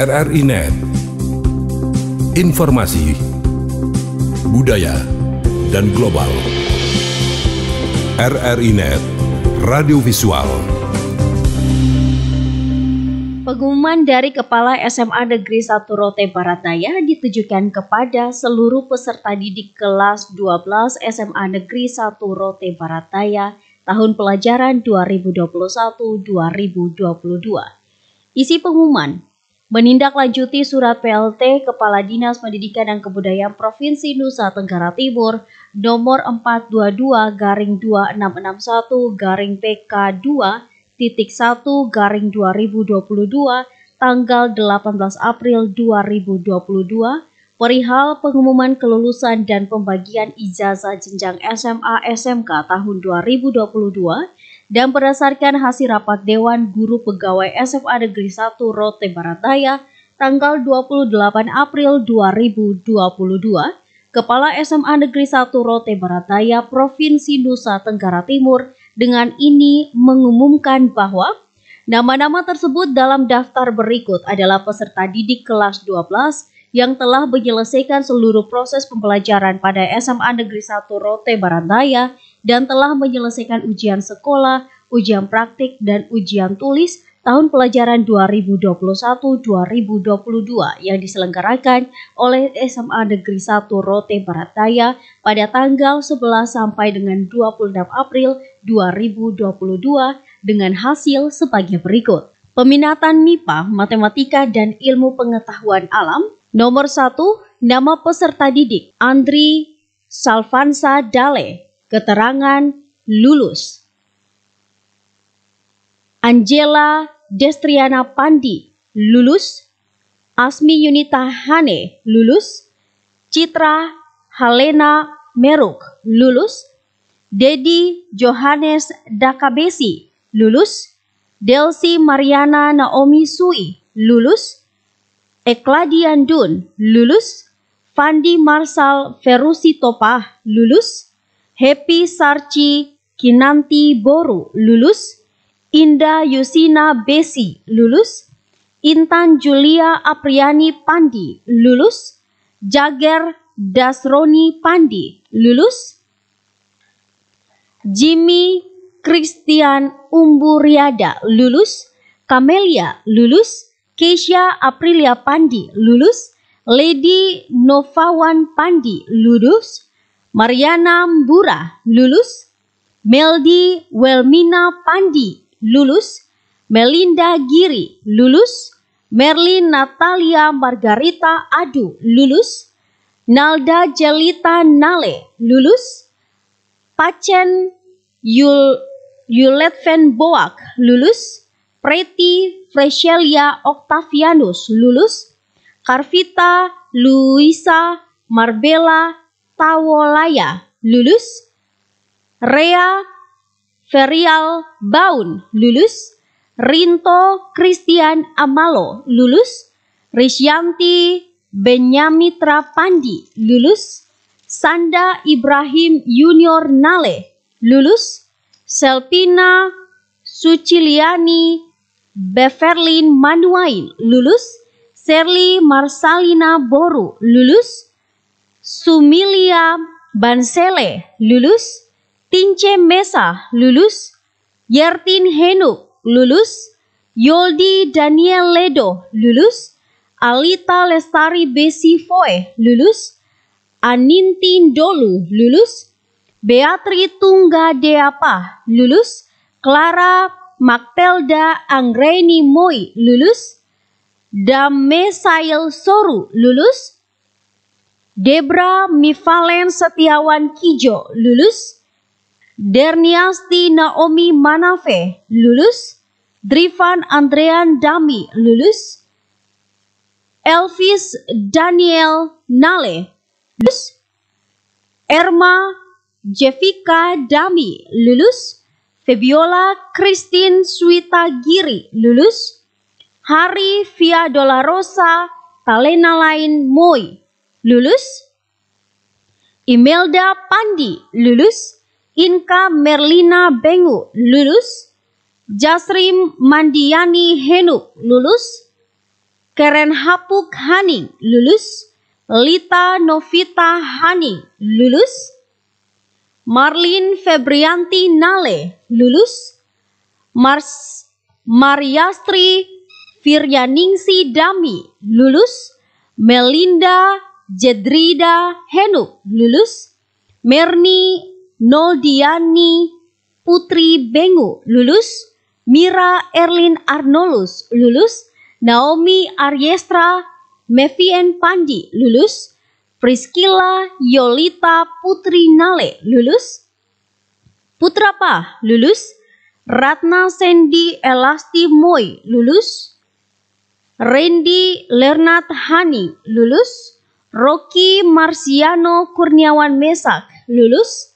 RRI Net. Informasi, budaya, dan global. RRI Net, radio visual. Pengumuman dari Kepala SMA Negeri 1 Rote Barat Daya ditujukan kepada seluruh peserta didik kelas 12 SMA Negeri 1 Rote Barat Daya tahun pelajaran 2021-2022. Isi pengumuman: menindaklanjuti surat PLT Kepala Dinas Pendidikan dan Kebudayaan Provinsi Nusa Tenggara Timur nomor 422/PK2/1/2022 tanggal 18 April 2022 perihal pengumuman kelulusan dan pembagian ijazah jenjang SMA SMK tahun 2022 dan berdasarkan hasil rapat Dewan Guru Pegawai SMA Negeri 1 Rote Barat Daya tanggal 28 April 2022, Kepala SMA Negeri 1 Rote Barat Daya Provinsi Nusa Tenggara Timur dengan ini mengumumkan bahwa nama-nama tersebut dalam daftar berikut adalah peserta didik kelas 12 yang telah menyelesaikan seluruh proses pembelajaran pada SMA Negeri 1 Rote Barat Daya dan telah menyelesaikan ujian sekolah, ujian praktik, dan ujian tulis tahun pelajaran 2021-2022 yang diselenggarakan oleh SMA Negeri 1 Rote Barat Daya pada tanggal 11 sampai dengan 26 April 2022 dengan hasil sebagai berikut. Peminatan MIPA, Matematika, dan Ilmu Pengetahuan Alam. Nomor 1, nama peserta didik Andri Salvansa Dale, keterangan lulus. Angela Destriana Pandi, lulus. Asmi Yunita Hane, lulus. Citra Halena Meruk, lulus. Dedi Johannes Dakabesi, lulus. Delsi Mariana Naomi Sui, lulus. Ekladian Dun, lulus. Fandi Marsal Ferusi Topah, lulus. Happy Sarci Kinanti Boru, lulus. Indah Yusina Besi, lulus. Intan Julia Apriani Pandi, lulus. Jager Dasroni Pandi, lulus. Jimmy Christian Umburiada, lulus. Camelia, lulus. Keisha Aprilia Pandi, lulus. Lady Novawan Pandi, lulus. Mariana Mbura, lulus. Meldi Welmina Pandi, lulus. Melinda Giri, lulus. Merlin Natalia Margarita Adu, lulus. Nalda Jelita Nale, lulus. Pacen Yuletven Boak, lulus. Preti Freshelia Octavianus, lulus. Karvita Luisa Marbella Tawolaya, lulus. Rea Ferial Baun, lulus. Rinto Christian Amalo, lulus. Risyanti Benyamitra Pandi, lulus. Sanda Ibrahim Junior Nale, lulus. Selpina Suciliani Beverlin Manuain, lulus. Serly Marsalina Boru, lulus. Sumilia Bansele, lulus. Tince Mesa, lulus. Yertin Henuk, lulus. Yoldi Daniel Ledo, lulus. Alita Lestari Besi Foe, lulus. Anintin Dolu, lulus. Beatri Tungga Deapa, lulus. Clara Magtelda Anggreni Moi, lulus. Damesail Soru, lulus. Debra Mivalen Setiawan Kijo, lulus. Derniasti Naomi Manafe, lulus. Drivan Andrean Dami, lulus. Elvis Daniel Nale, lulus. Erma Jevika Dami, lulus. Febiola Christine Swita Giri, lulus. Hari Via Dolorosa Talena Lain Moi, lulus. Imelda Pandi, lulus. Inka Merlina Bengu, lulus. Jasrim Mandiani Henuk, lulus. Keren Hapuk Haning, lulus. Lita Novita Haning, lulus. Marlin Febrianti Nale, lulus. Mariastri Firyaningsi Dami, lulus. Melinda Jedrida Henuk, lulus. Merni Noldiani Putri Bengu, lulus. Mira Erlin Arnolus, lulus. Naomi Aryestra Mevien Pandi, lulus. Priscilla Yolita Putri Nale, lulus. Putrapa, lulus. Ratna Sendi Elasti Moy, lulus. Randy Lernat Hani, lulus. Rocky Marsiano Kurniawan Mesak, lulus.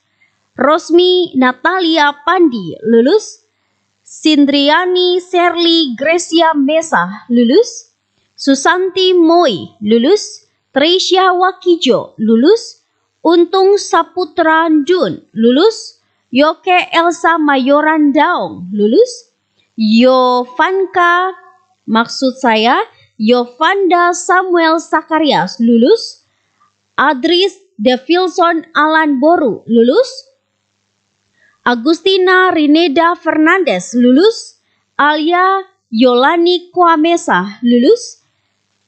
Rosmi Natalia Pandi, lulus. Sindriani Serli Gracia Mesa, lulus. Susanti Moy, lulus. Trisha Wakijo, lulus. Untung Saputra Dun, lulus. Yoke Elsa Mayoran Daong, lulus. Yovanda Samuel Sakarias, lulus. Adris Devilson Alan Boru, lulus. Agustina Rineda Fernandez, lulus. Alia Yolani Kwamesa, lulus.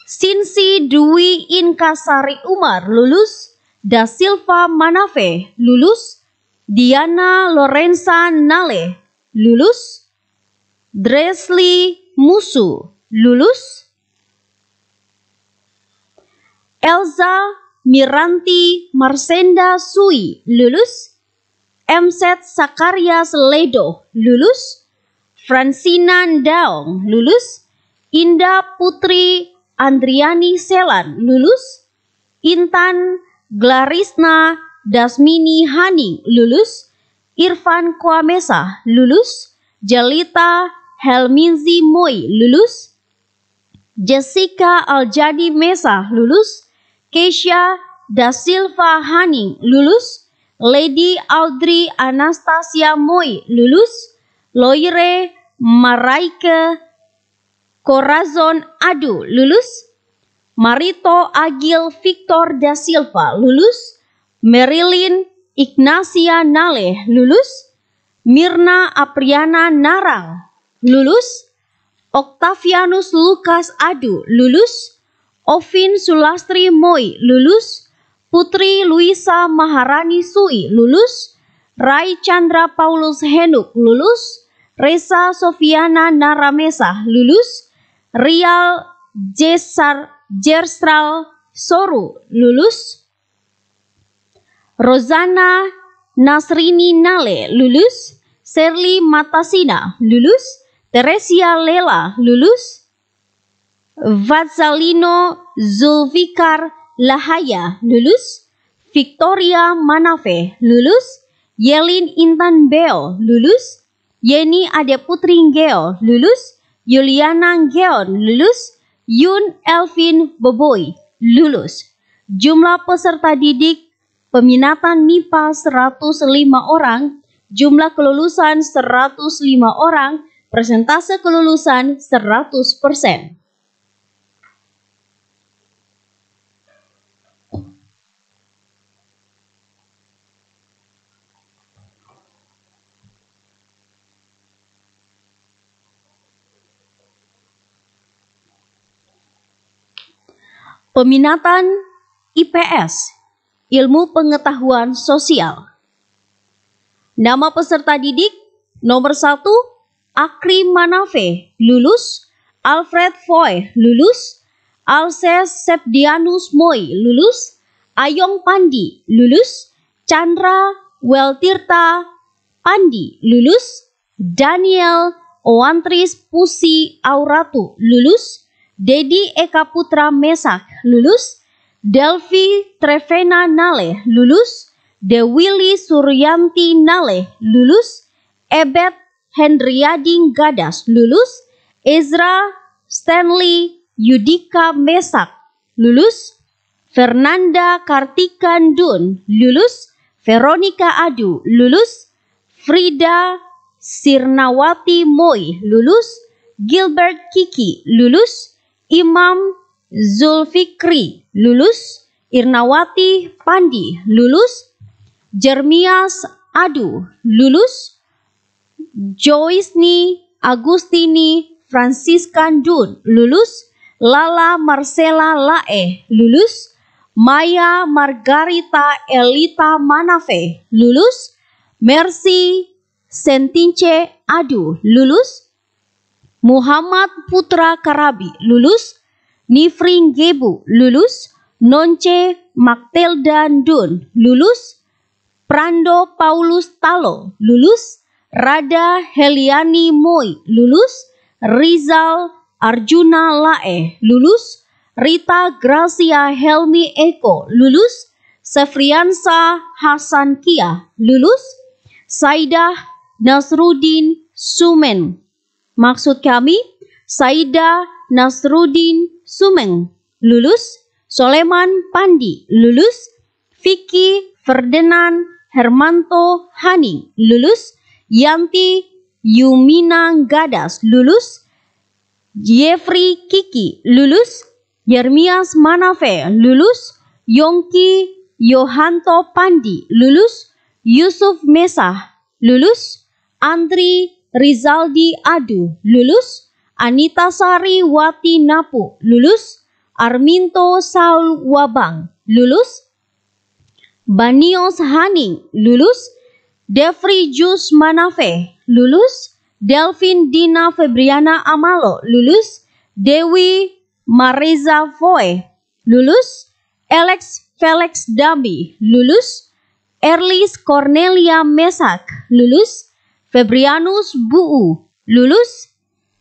Sinsi Dwi Inkasari Umar, lulus. Da Silva Manafe, lulus. Diana Lorenza Nale, lulus. Dresli Musu, lulus. Elza Miranti Marsenda Sui, lulus. Mset Sakarias Ledo, lulus. Francina Daong, lulus. Indah Putri Andriani Selan, lulus. Intan Glarisna Dasmini Haning, lulus. Irfan Kwamesa, lulus. Jalita Helminzi Moy, lulus. Jessica Aljadi Mesa, lulus. Keisha Da Silva Haning, lulus. Lady Audrey Anastasia Moy, lulus. Loire Maraike Corazon Adu, lulus. Marito Agil Victor Da Silva, lulus. Marilyn Ignacia Nale, lulus. Mirna Apriana Narang, lulus. Octavianus Lukas Adu, lulus. Ovin Sulastri Moy, lulus. Putri Luisa Maharani Sui, lulus. Rai Chandra Paulus Henuk, lulus. Reza Sofiana Naramesa, lulus. Rial Jerstral Soru, lulus. Rozana Nasrini Nale, lulus. Serli Matasina, lulus. Teresia Lela, lulus. Vazalino Zulfikar Lahaya, lulus. Victoria Manafe, lulus. Yelin Intan Beo, lulus. Yeni Ade Putri Geo, lulus. Yuliana Geon, lulus. Yun Elvin Boboy, lulus. Jumlah peserta didik peminatan MIPA 105 orang, jumlah kelulusan 105 orang, persentase kelulusan 100%. Peminatan IPS, Ilmu Pengetahuan Sosial. Nama peserta didik: nomor 1, Akri Manafe, lulus. Alfred Foy, lulus. Alses Sepdianus Moy, lulus. Ayong Pandi, lulus. Chandra Weltirta Pandi, lulus. Daniel Oantris Pusi Auratu, lulus. Dedi Eka Putra Mesak, lulus. Delvi Trevena Nale, lulus. Dewili Suryanti Nale, lulus. Ebet Hendriading Gadas, lulus. Ezra Stanley Yudika Mesak, lulus. Fernanda Kartika Dun, lulus. Veronica Adu, lulus. Frida Sirnawati Moy, lulus. Gilbert Kiki, lulus. Imam Zulfikri, lulus. Irnawati Pandi, lulus. Jermias Adu, lulus. Joisni Agustini Francisca Dun, lulus. Lala Marcela Lae, lulus. Maya Margarita Elita Manafe, lulus. Mercy Sentince Adu, lulus. Muhammad Putra Karabi, lulus. Nifring Gebu, lulus. Nonce Magtelda Dun, lulus. Prando Paulus Talo, lulus. Rada Heliani Moi, lulus. Rizal Arjuna Lae, lulus. Rita Gracia Helmi Eko, lulus. Sefriansa Hasan Kia, lulus. Saidah Nasruddin Sumen, maksud kami Saidah Nasruddin Sumeng, lulus. Soleman Pandi, lulus. Vicky Ferdinand Hermanto Hani, lulus. Yanti Yumina Gadas, lulus. Jeffrey Kiki, lulus. Yermias Manafe, lulus. Yongki Yohanto Pandi, lulus. Yusuf Mesah, lulus. Andri Rizaldi Adu, lulus. Anita Sari Wati Napu, lulus. Arminto Saul Wabang, lulus. Banios Haning, lulus. Devri Jus Manafe, lulus. Delvin Dina Febriana Amalo, lulus. Dewi Mariza Foe, lulus. Alex Felix Dambi, lulus. Erlis Cornelia Mesak, lulus. Febrianus Buu, lulus.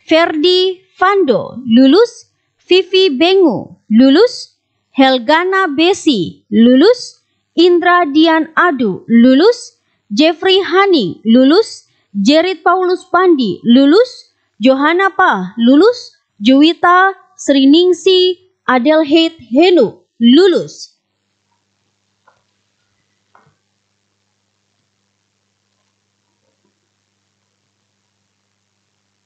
Ferdi Fando, lulus. Vivi Bengu, lulus. Helgana Besi, lulus. Indra Dian Adu, lulus. Jeffrey Hani, lulus. Jerit Paulus Pandi, lulus. Johanna Pa, lulus. Juwita Sriningsi Adelheid Henu, lulus.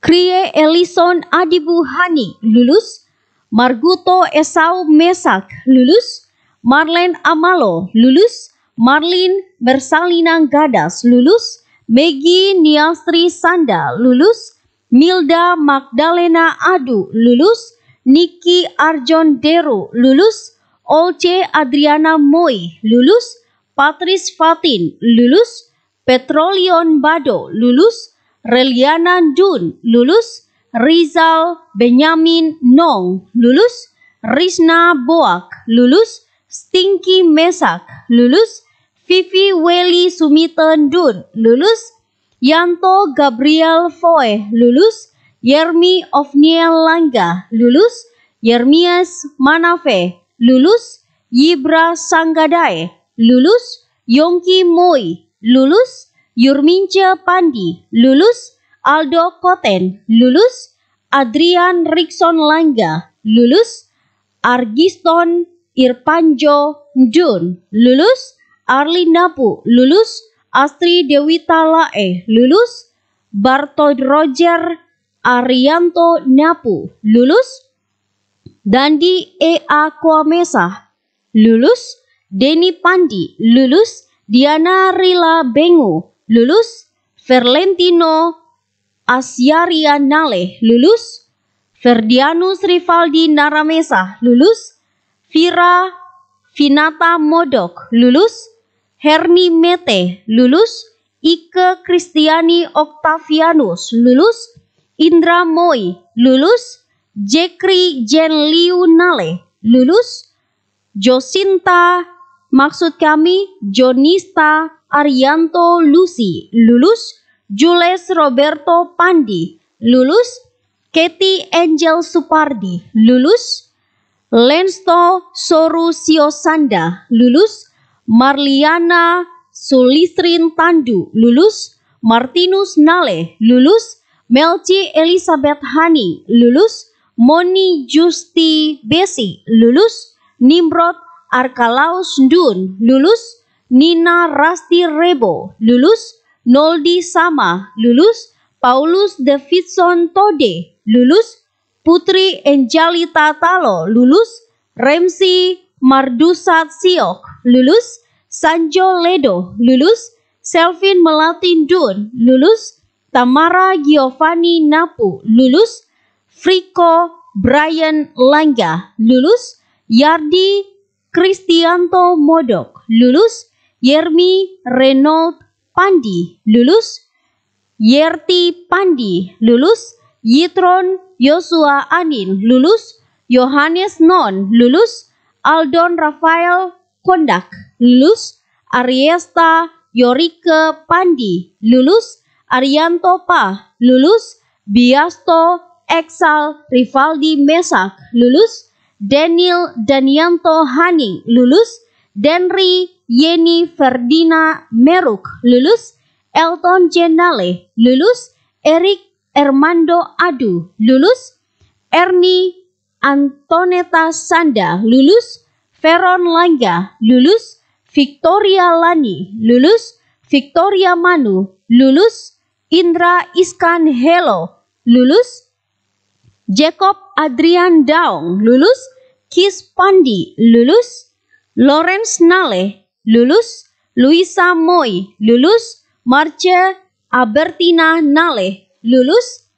Krie Elison Adibu Hani, lulus. Marguto Esau Mesak, lulus. Marlen Amalo, lulus. Marlin Bersalina Gadas, lulus. Megi Niastri Sanda, lulus. Milda Magdalena Adu, lulus. Niki Arjon Deru, lulus. Olce Adriana Moi, lulus. Patris Fatin, lulus. Petrolion Bado, lulus. Reliana Dun, lulus. Rizal Benyamin Nong, lulus. Rizna Boak, lulus. Stinky Mesak, lulus. Vivi Weli Sumiten Dun, lulus. Yanto Gabriel Foe, lulus. Yermi Ofniel Langga, lulus. Yermias Manafe, lulus. Yibra Sanggadae, lulus. Yongki Moi, lulus. Yurmince Pandi, lulus. Aldo Koten, lulus. Adrian Rikson Langga, lulus. Argiston Irpanjo Dun, lulus. Arlinapu, lulus. Astri Dewita Lae, lulus. Bartod Roger Arianto Napu, lulus. Dandi E.A. Kwamesa, lulus. Deni Pandi, lulus. Diana Rila Bengu, lulus. Verlentino Asyaria Nale, lulus. Ferdianus Rivaldi Naramesa, lulus. Vira Vinata Modok, lulus. Herni Mete, lulus. Ike Kristiani Octavianus, lulus. Indra Moi, lulus. Jekri Jen Liu Nale, lulus. Josinta, maksud kami Jonista Arianto Lucy, lulus. Jules Roberto Pandi, lulus. Katie Angel Supardi, lulus. Lensto Soru Siosanda, lulus. Marliana Sulistrin Tandu, lulus. Martinus Nale, lulus. Melci Elizabeth Hani, lulus. Moni Justi Besi, lulus. Nimrod Arkalaus Dun, lulus. Nina Rasti Rebo, lulus. Noldi Sama, lulus. Paulus Davidson Tode, lulus. Putri Angelita Talo, lulus. Remsi Mardusat Siok, lulus. Sanjo Ledo, lulus. Selvin Melatin Dun, lulus. Tamara Giovanni Napu, lulus. Friko Brian Langga, lulus. Yardi Kristianto Modok, lulus. Yermi Reynold Pandi, lulus. Yerti Pandi, lulus. Yitron Yosua Anin, lulus. Yohanes Non, lulus. Aldon Rafael Kondak, lulus. Ariesta Yorike Pandi, lulus. Arianto Pa, lulus. Biasto Exal Rivaldi Mesak, lulus. Daniel Danianto Haning, lulus. Denri Yeni Ferdina Meruk, lulus. Elton Jenale, lulus. Erik Ermando Adu, lulus. Erni Antoneta Sanda, lulus. Veron Langga, lulus. Victoria Lani, lulus. Victoria Manu, lulus. Indra Iskan Helo, lulus. Jacob Adrian Daung, lulus. Kis Pandi, lulus. Lawrence Nale, lulus. Luisa Moy, lulus. Marce Abertina Nale, lulus.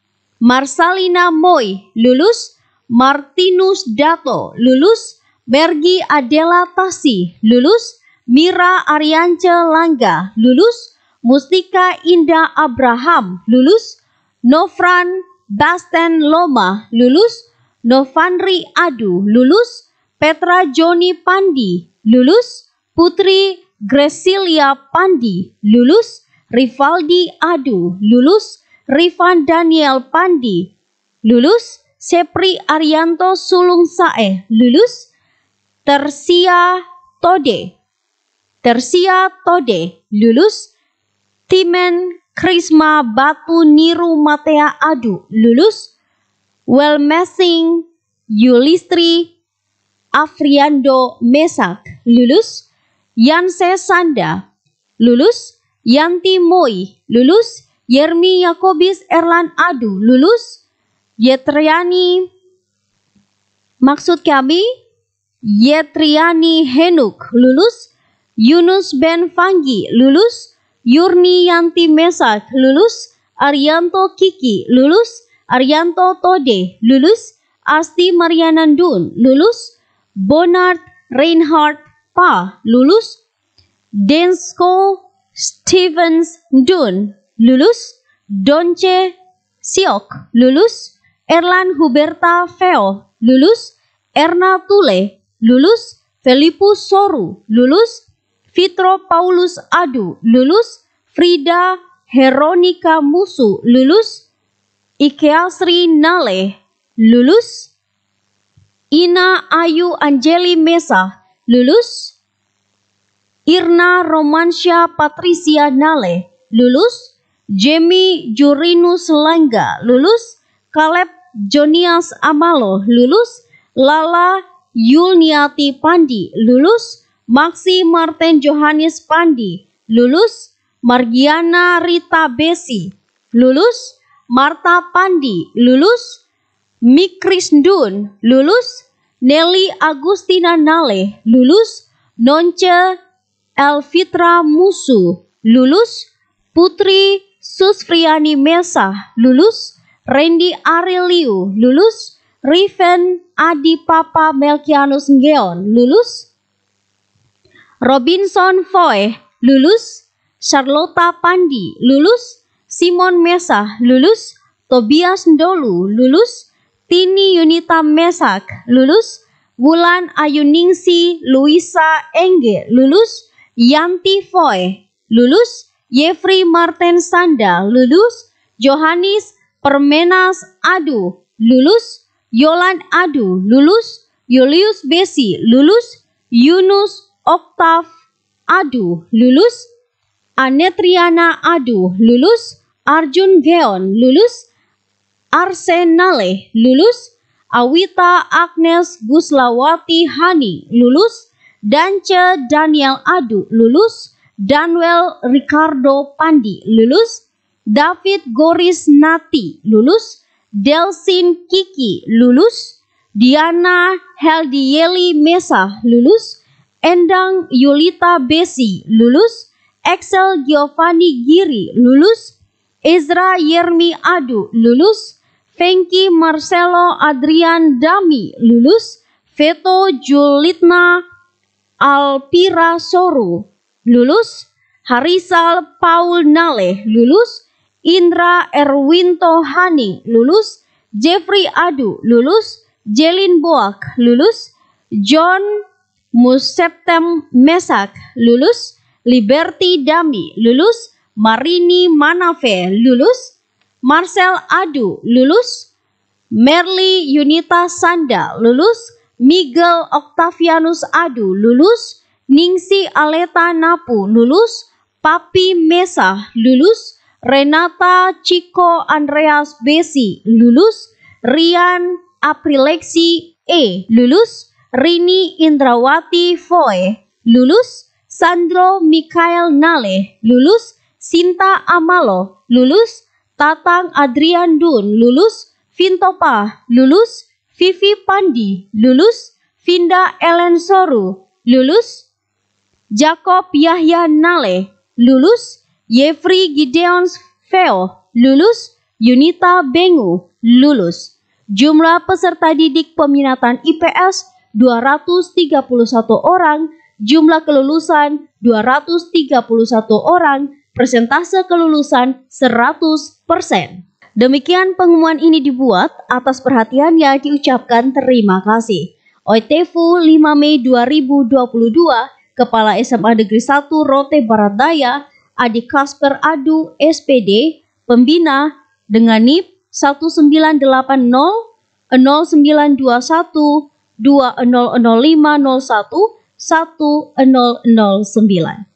Marsalina Moy, lulus. Martinus Dato, lulus. Bergi Adela Tasi, lulus. Mira Ariance Langga, lulus. Mustika Indah Abraham, lulus. Nofran Basten Loma, lulus. Novanri Adu, lulus. Petra Joni Pandi, lulus. Putri Gresilia Pandi, lulus. Rivaldi Adu, lulus. Rifan Daniel Pandi, lulus. Sepri Arianto Sulung Sae, lulus. Tersia Tode, lulus. Timen Krisma Batu Niru Matea Adu, lulus. Welmesing Yulistri Afriando Mesak, lulus. Yanse Sanda, lulus. Yanti Moi, lulus. Yermi Yakobis Erlan Adu, lulus. Yetriani Henuk, lulus. Yunus Ben Fanggi, lulus. Yurni Yanti Mesak, lulus. Arianto Kiki, lulus. Arianto Tode, lulus. Asti Marianandun, lulus. Bonard Reinhardt Pa, lulus. Densko Stevens Dun, lulus. Donce Siok, lulus. Erlan Huberta Feo, lulus. Erna Tule, lulus. Felipus Soru, lulus. Fitro Paulus Adu, lulus. Frida Heronika Musu, lulus. Ikeasri Nale, lulus. Ina Ayu Anjeli Mesa, lulus. Irna Romansya Patricia Nale, lulus. Jamie Jurinus Langga, lulus. Caleb Jonias Amalo, lulus. Lala Yulniati Pandi, lulus. Maxi Martin Johannes Pandi, lulus. Margiana Rita Besi, lulus. Marta Pandi, lulus. Mikris Dun, lulus. Nelly Agustina Nale, lulus. Nonce Elfitra Musu, lulus. Putri Susfriani Mesa, lulus. Randy Areliu, lulus. Riven Adi Papa Melkianus Ngeon, lulus. Robinson Foy, lulus. Charlotta Pandi, lulus. Simon Mesa, lulus. Tobias Ndolu, lulus. Tini Yunita Mesak, lulus. Wulan Ayuningsi Luisa Engge, lulus. Yanti Foy, lulus. Yefri Martin Sanda, lulus. Johannes Permenas Adu, lulus. Yolan Adu, lulus. Julius Besi, lulus. Yunus Oktav Adu, lulus. Anetriana Adu, lulus. Arjun Geon, lulus. Arsenale, lulus. Awita Agnes Guslawati Hani, lulus. Dance Daniel Adu, lulus. Danwell Ricardo Pandi, lulus. David Goris Nati, lulus. Delsin Kiki lulus, Diana Heldieli Mesa lulus, Endang Yulita Besi lulus, Excel Giovanni Giri lulus, Ezra Yermi Adu lulus, Fengki Marcelo Adrian Dami lulus, Veto Julitna Alpira Soru lulus, Harisal Paul Nale lulus, Indra Erwinto Hani lulus, Jeffrey Adu lulus, Jelin Boak lulus, John Museptem Mesak lulus, Liberty Dami lulus, Marini Manafe lulus, Marcel Adu lulus, Merly Yunita Sanda lulus, Miguel Octavianus Adu lulus, Ningsi Aleta Napu lulus, Papi Mesa lulus, Renata Chico Andreas Besi lulus, Rian Aprilexi E lulus, Rini Indrawati Foe lulus, Sandro Mikael Nale lulus, Sinta Amalo lulus, Tatang Adrian Dun lulus, Vintopa lulus, Vivi Pandi lulus, Vinda Ellen Soru lulus, Jacob Yahya Nale lulus, Yefri Gideon Feo lulus, Yunita Bengu lulus. Jumlah peserta didik peminatan IPS 231 orang, jumlah kelulusan 231 orang, persentase kelulusan 100%. Demikian pengumuman ini dibuat, atas perhatiannya diucapkan terima kasih. OITEFU 5 Mei 2022, Kepala SMA Negeri 1 Rote Barat Daya, Adi Kasper Adu SPD, Pembina dengan NIP 1980 0921 200501 1009.